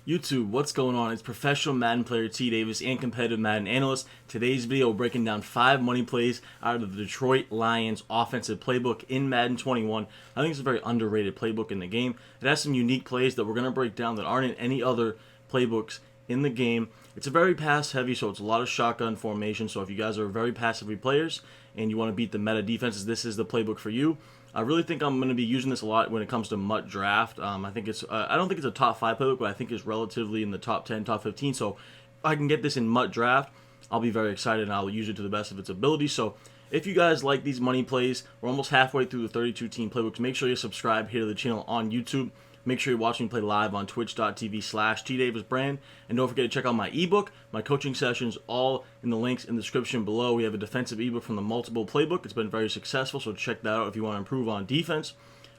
YouTube, what's going on? It's professional Madden player T Davis and competitive Madden analyst. Today's video, we're breaking down 5 money plays out of the Detroit Lions offensive playbook in Madden 21. I think it's a very underrated playbook in the game. It has some unique plays that we're going to break down that aren't in any other playbooks in the game. It's a very pass heavy, so it's a lot of shotgun formation. So if you guys are very pass heavy players and you want to beat the meta defenses, this is the playbook for you. I really think I'm going to be using this a lot when it comes to MUT draft. I think it's I don't think it's a top 5 playbook, but I think it's relatively in the top 10, top 15. So if I can get this in MUT draft, I'll be very excited and I'll use it to the best of its ability. So if you guys like these money plays, we're almost halfway through the 32 team playbooks. Make sure you subscribe here to the channel on YouTube. Make sure you're watching me play live on twitch.tv/tdavisbrand. And don't forget to check out my ebook, my coaching sessions, all in the links in the description below. We have a defensive ebook from the multiple playbook. It's been very successful, so check that out if you want to improve on defense.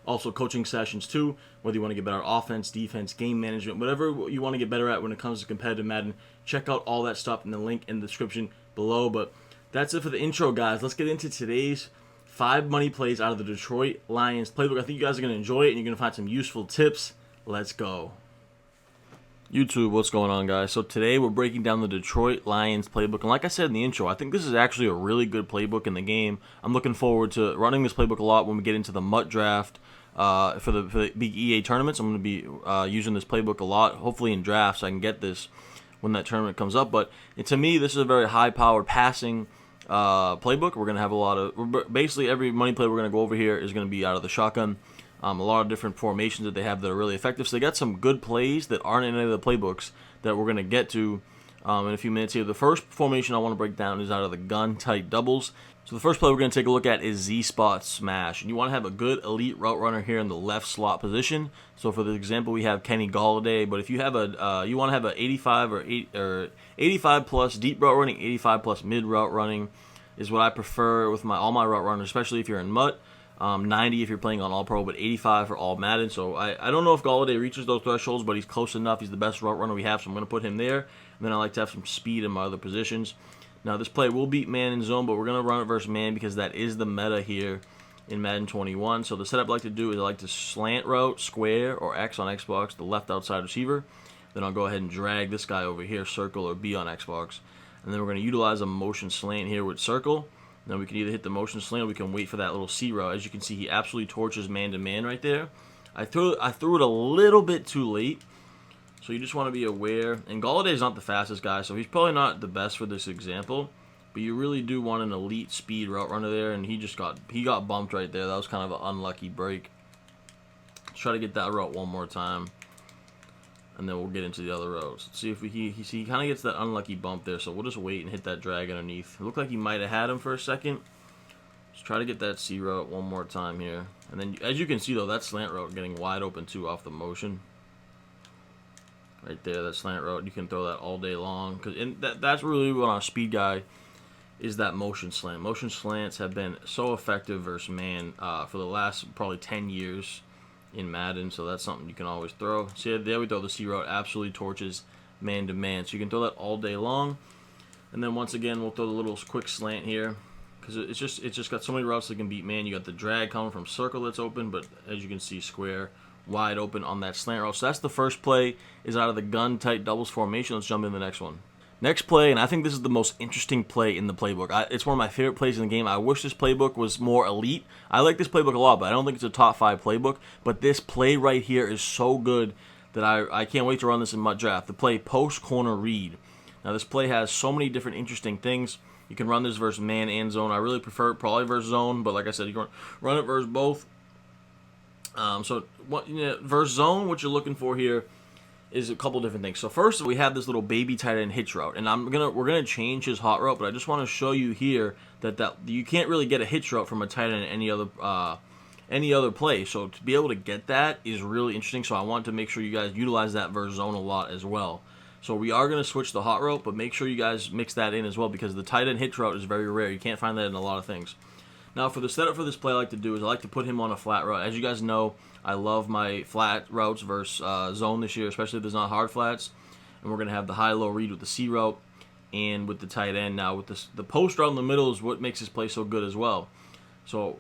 Also coaching sessions too, whether you want to get better offense, defense, game management, whatever you want to get better at when it comes to competitive Madden. Check out all that stuff in the link in the description below. But that's it for the intro, guys. Let's get into today's 5 money plays out of the Detroit Lions playbook. I think you guys are going to enjoy it and you're going to find some useful tips. Let's go. YouTube, what's going on, guys? So today we're breaking down the Detroit Lions playbook. And like I said in the intro, I think this is actually a really good playbook in the game. I'm looking forward to running this playbook a lot when we get into the MUT draft for the big EA tournaments. I'm going to be using this playbook a lot, hopefully in drafts. I can get this when that tournament comes up. But to me, this is a very high-powered passing playbook. We're going to have a lot of, basically every money play we're going to go over here is going to be out of the shotgun. A lot of different formations that they have that are really effective. So they got some good plays that aren't in any of the playbooks that we're going to get to in a few minutes here. The first formation I want to break down is out of the gun tight doubles. So the first play we're going to take a look at is Z-spot smash. And you want to have a good elite route runner here in the left slot position. So for the example, we have Kenny Galladay. But if you have you want to have an 85 or 85 plus deep route running, 85 plus mid route running is what I prefer with all my route runners, especially if you're in MUT. 90 if you're playing on All Pro, but 85 for All Madden. So I don't know if Galladay reaches those thresholds, but he's close enough. He's the best route runner we have, so I'm going to put him there. And then I like to have some speed in my other positions. Now this play will beat man in zone, but we're going to run it versus man because that is the meta here in Madden 21. So the setup I like to do is I like to slant route, square, or X on Xbox, the left outside receiver. Then I'll go ahead and drag this guy over here, circle, or B on Xbox. And then we're going to utilize a motion slant here with circle. Now we can either hit the motion slant or we can wait for that little C route. As you can see, he absolutely torches man-to-man right there. I threw it a little bit too late, so you just want to be aware. And Galladay is not the fastest guy, so he's probably not the best for this example. But you really do want an elite speed route runner there, and he got bumped right there. That was kind of an unlucky break. Let's try to get that route one more time, and then we'll get into the other routes. Let's see if he kind of gets that unlucky bump there, so we'll just wait and hit that drag underneath. It looked like he might have had him for a second. Let's try to get that C route one more time here. And then, as you can see, though, that slant route getting wide open, too, off the motion. Right there, that slant route, you can throw that all day long. That's really what our speed guy is, that motion slant. Motion slants have been so effective versus man for the last probably 10 years. In Madden, so that's something you can always throw. See, there we throw the C route, absolutely torches man-to-man. So you can throw that all day long. And then once again, we'll throw the little quick slant here because it's just got so many routes that can beat man. You got the drag coming from circle that's open, but as you can see, square wide open on that slant route. So that's the first play, is out of the gun tight doubles formation. Let's jump into the next one. Next play, and I think this is the most interesting play in the playbook. It's one of my favorite plays in the game. I wish this playbook was more elite. I like this playbook a lot, but I don't think it's a top 5 playbook. But this play right here is so good that I can't wait to run this in MUT draft. The play post corner read. Now this play has so many different interesting things. You can run this versus man and zone. I really prefer it probably versus zone, but like I said, you can run it versus both. Versus zone, what you're looking for here is a couple different things. So first, we have this little baby tight end hitch route, and we're gonna change his hot route, but I just want to show you here that you can't really get a hitch route from a tight end in any other play. So to be able to get that is really interesting. So I want to make sure you guys utilize that versus zone a lot as well. So we are gonna switch the hot route, but make sure you guys mix that in as well because the tight end hitch route is very rare. You can't find that in a lot of things. Now for the setup for this play, I like to do is I like to put him on a flat route. As you guys know, I love my flat routes versus zone this year, especially if there's not hard flats. And we're going to have the high-low read with the C route and with the tight end. Now, with the post route in the middle is what makes this play so good as well. So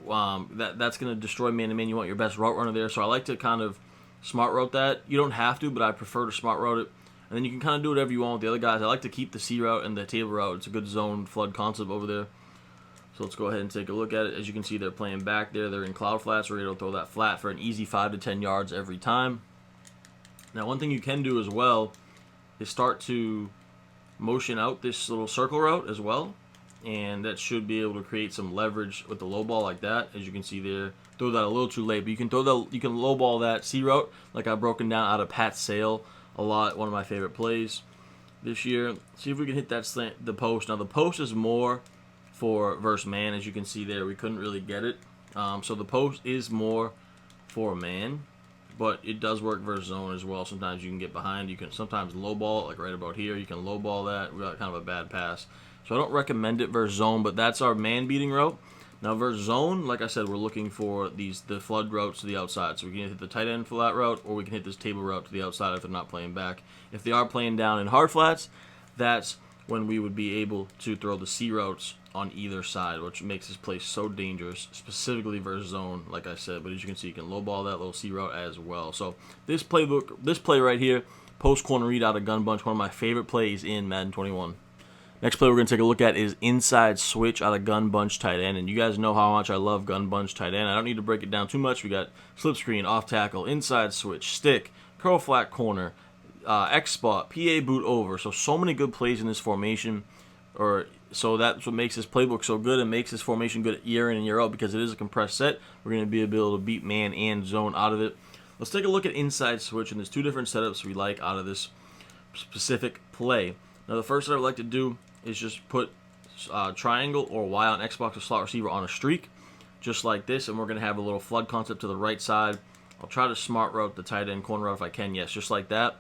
that's going to destroy man-to-man. You want your best route runner there. So I like to kind of smart route that. You don't have to, but I prefer to smart route it. And then you can kind of do whatever you want with the other guys. I like to keep the C route and the table route. It's a good zone flood concept over there. So let's go ahead and take a look at it. As you can see, they're playing back there. They're in cloud flats. We're able to throw that flat for an easy 5 to 10 yards every time. Now, one thing you can do as well is start to motion out this little circle route as well. And that should be able to create some leverage with the low ball like that. As you can see there, throw that a little too late, but you can low ball that C route like I've broken down out of Pat Sale a lot. One of my favorite plays this year. See if we can hit that slant, the post. Now the post is more for versus man. As you can see there, we couldn't really get it. So the post is more for man, but it does work versus zone as well. Sometimes you can get behind. You can sometimes low ball it, like right about here. You can low ball that. We got kind of a bad pass. So I don't recommend it versus zone, but that's our man beating route. Now versus zone, like I said, we're looking for the flood routes to the outside. So we can hit the tight end flat route, or we can hit this table route to the outside if they're not playing back. If they are playing down in hard flats, that's when we would be able to throw the C routes on either side, which makes this play so dangerous, specifically versus zone, like I said. But as you can see, you can low ball that little C route as well. So this play right here, post corner read out of gun bunch, one of my favorite plays in Madden 21. Next play we're going to take a look at is inside switch out of gun bunch tight end. And you guys know how much I love gun bunch tight end. I don't need to break it down too much. We got slip screen, off tackle, inside switch, stick, curl flat corner, X spot, PA boot over. So many good plays in this formation. So that's what makes this playbook so good and makes this formation good year in and year out, because it is a compressed set. We're going to be able to beat man and zone out of it. Let's take a look at inside switch, and there's two different setups we like out of this specific play. Now the first that I would like to do is just put triangle or Y on Xbox or slot receiver on a streak, just like this, and we're going to have a little flood concept to the right side. I'll try to smart route the tight end corner route if I can, yes, just like that.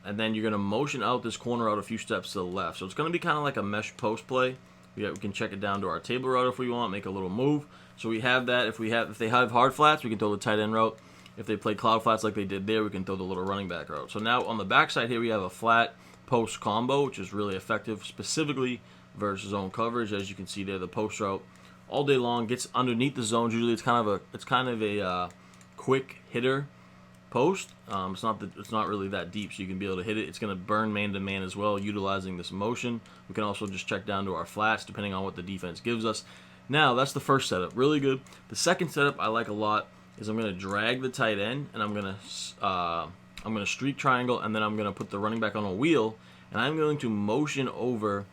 And then you're going to motion out this corner out a few steps to the left. So it's going to be kind of like a mesh post play. We can check it down to our table route if we want, make a little move. So we have that. If they have hard flats, we can throw the tight end route. If they play cloud flats like they did there, we can throw the little running back route. So now on the backside here, we have a flat post combo, which is really effective, specifically versus zone coverage. As you can see there, the post route all day long gets underneath the zones. Usually, it's kind of a quick hitter post. It's not really that deep, so you can be able to hit it. It's going to burn man to man as well, utilizing this motion. We can also just check down to our flats depending on what the defense gives us. Now that's the first setup, really good. The second setup I like a lot is I'm going to drag the tight end, and I'm going to streak triangle, and then I'm going to put the running back on a wheel, and I'm going to motion over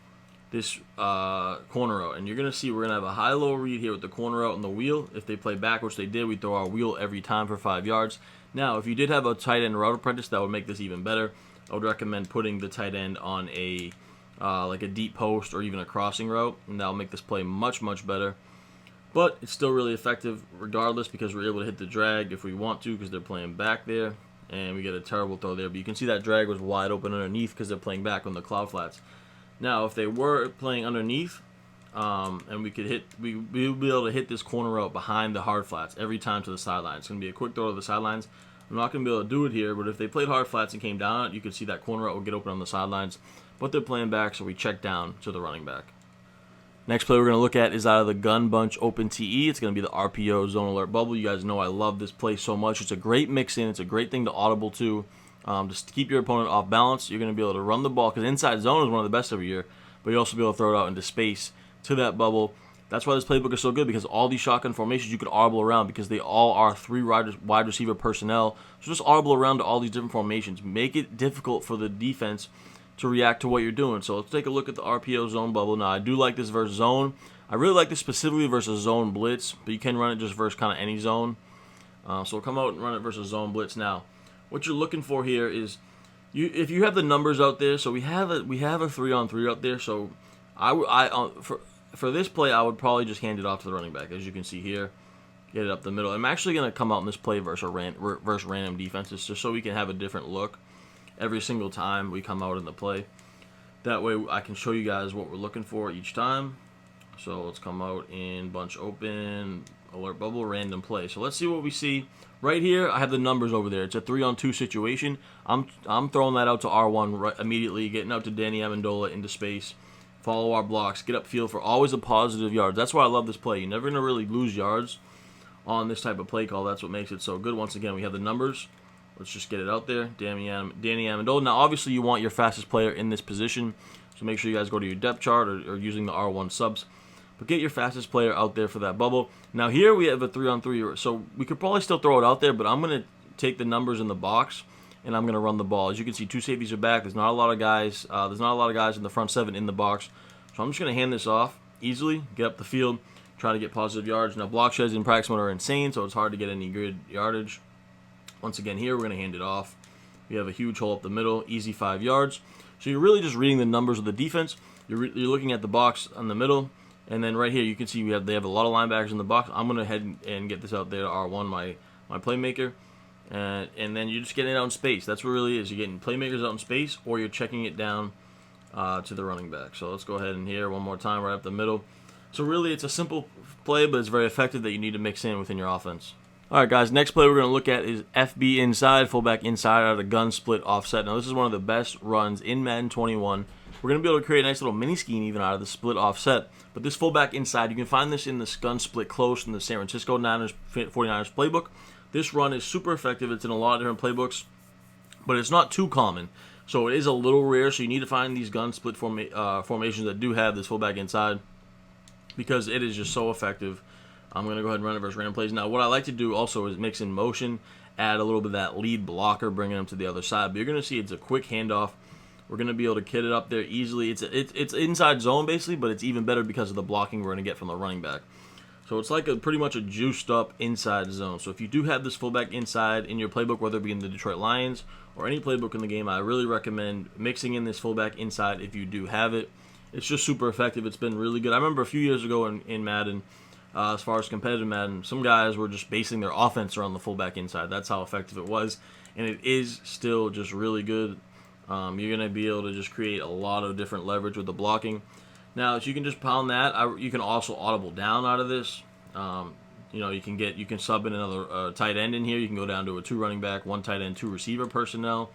this corner route. And you're going to see we're going to have a high-low read here with the corner route and the wheel. If they play back, which they did, we throw our wheel every time for 5 yards. Now, if you did have a tight end route apprentice, that would make this even better. I would recommend putting the tight end on a like a deep post or even a crossing route, and that'll make this play much, much better. But it's still really effective regardless, because we're able to hit the drag if we want to, because they're playing back there. And we get a terrible throw there. But you can see that drag was wide open underneath because they're playing back on the cloud flats. Now, if they were playing underneath, and we would be able to hit this corner route behind the hard flats every time to the sideline. It's going to be a quick throw to the sidelines. I'm not going to be able to do it here, but if they played hard flats and came down, you could see that corner route would get open on the sidelines. But they're playing back, so we check down to the running back. Next play we're going to look at is out of the gun bunch open TE. It's going to be the RPO zone alert bubble. You guys know I love this play so much. It's a great mix-in. It's a great thing to audible to. Just to keep your opponent off balance. You're going to be able to run the ball, because inside zone is one of the best every year, but you also be able to throw it out into space to that bubble. That's why this playbook is so good, because all these shotgun formations you could audible around, because they all are 3 wide receiver personnel. So just audible around to all these different formations. Make it difficult for the defense to react to what you're doing. So let's take a look at the RPO zone bubble. Now, I do like this versus zone. I really like this specifically versus zone blitz, but you can run it just versus kind of any zone. So we'll come out and run it versus zone blitz. Now, what you're looking for here is, if you have the numbers out there, so we have a 3-on-3 out there. So for this play, I would probably just hand it off to the running back, as you can see here. Get it up the middle. I'm actually going to come out in this play versus random defenses, just so we can have a different look every single time we come out in the play. That way I can show you guys what we're looking for each time. So let's come out in bunch open, alert bubble, random play. So let's see what we see. Right here, I have the numbers over there. It's a 3-on-2 situation. I'm throwing that out to R1 right immediately, getting out to Danny Amendola into space. Follow our blocks, get upfield for always a positive yards. That's why I love this play. You're never going to really lose yards on this type of play call. That's what makes it so good. Once again, we have the numbers Let's just get it out there. Danny Amendola. Now, obviously, you want your fastest player in this position, so make sure you guys go to your depth chart or using the R1 subs. But get your fastest player out there for that bubble. Now, here we have a 3-on-3, so we could probably still throw it out there, but I'm going to take the numbers in the box, and I'm going to run the ball. As you can see, 2 safeties are back. There's not a lot of guys. There's not a lot of guys in the front 7 in the box. So I'm just going to hand this off easily, get up the field, try to get positive yards. Now, block sheds in practice mode are insane, so it's hard to get any good yardage. Once again, here, we're going to hand it off. We have a huge hole up the middle, easy 5 yards. So you're really just reading the numbers of the defense. You're looking at the box on the middle, and then right here, you can see they have a lot of linebackers in the box. I'm going to head and get this out there to R1, my playmaker. And then you're just getting it out in space. That's what it really is. You're getting playmakers out in space, or you're checking it down to the running back. So let's go ahead and here one more time right up the middle. So really, it's a simple play, but it's very effective that you need to mix in within your offense. All right, guys, next play we're going to look at is FB inside, fullback inside out of the gun split offset. Now, this is one of the best runs in Madden 21. We're going to be able to create a nice little mini scheme even out of the split offset. But this fullback inside, you can find this in the gun split close in the San Francisco 49ers playbook. This run is super effective. It's in a lot of different playbooks, but it's not too common. So it is a little rare, so you need to find these gun split formations that do have this fullback inside because it is just so effective. I'm going to go ahead and run it versus random plays. Now, what I like to do also is mix in motion, add a little bit of that lead blocker, bringing them to the other side. But you're going to see it's a quick handoff. We're going to be able to kit it up there easily. It's inside zone, basically, but it's even better because of the blocking we're going to get from the running back. So it's like pretty much a juiced up inside zone. So if you do have this fullback inside in your playbook, whether it be in the Detroit Lions or any playbook in the game, I really recommend mixing in this fullback inside if you do have it. It's just super effective. It's been really good. I remember a few years ago in Madden, as far as competitive Madden, some guys were just basing their offense around the fullback inside. That's how effective it was, and it is still just really good. You're going to be able to just create a lot of different leverage with the blocking. Now, if you can just pound that, you can also audible down out of this. You can sub in another tight end in here. You can go down to a 2 running back, 1 tight end, 2 receiver personnel.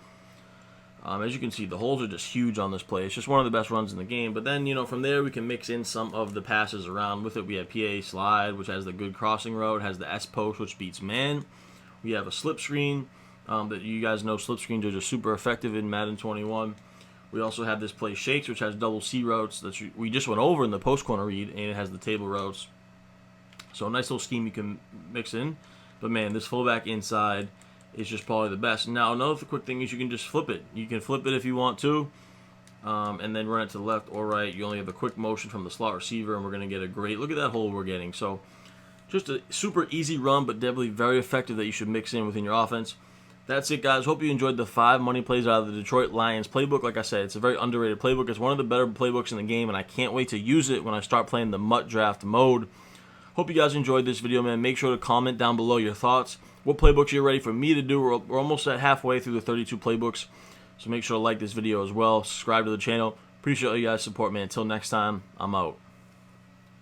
As you can see, the holes are just huge on this play. It's just one of the best runs in the game. But then, from there, we can mix in some of the passes around with it. We have PA slide, which has the good crossing route, has the S post, which beats man. We have a slip screen that you guys know slip screens are just super effective in Madden 21. We also have this play shakes, which has double C routes that we just went over in the post corner read, and it has the table routes. So a nice little scheme you can mix in. But man, this fullback inside is just probably the best. Now, another quick thing is you can just flip it. You can flip it if you want to, and then run it to the left or right. You only have a quick motion from the slot receiver, and we're going to get a great, look at that hole we're getting. So just a super easy run, but definitely very effective that you should mix in within your offense. That's it, guys. Hope you enjoyed the 5 money plays out of the Detroit Lions playbook. Like I said, it's a very underrated playbook. It's one of the better playbooks in the game, and I can't wait to use it when I start playing the MUT draft mode. Hope you guys enjoyed this video, man. Make sure to comment down below your thoughts. What playbooks you're ready for me to do. We're almost at halfway through the 32 playbooks, so make sure to like this video as well. Subscribe to the channel. Appreciate all you guys' support, man. Until next time, I'm out.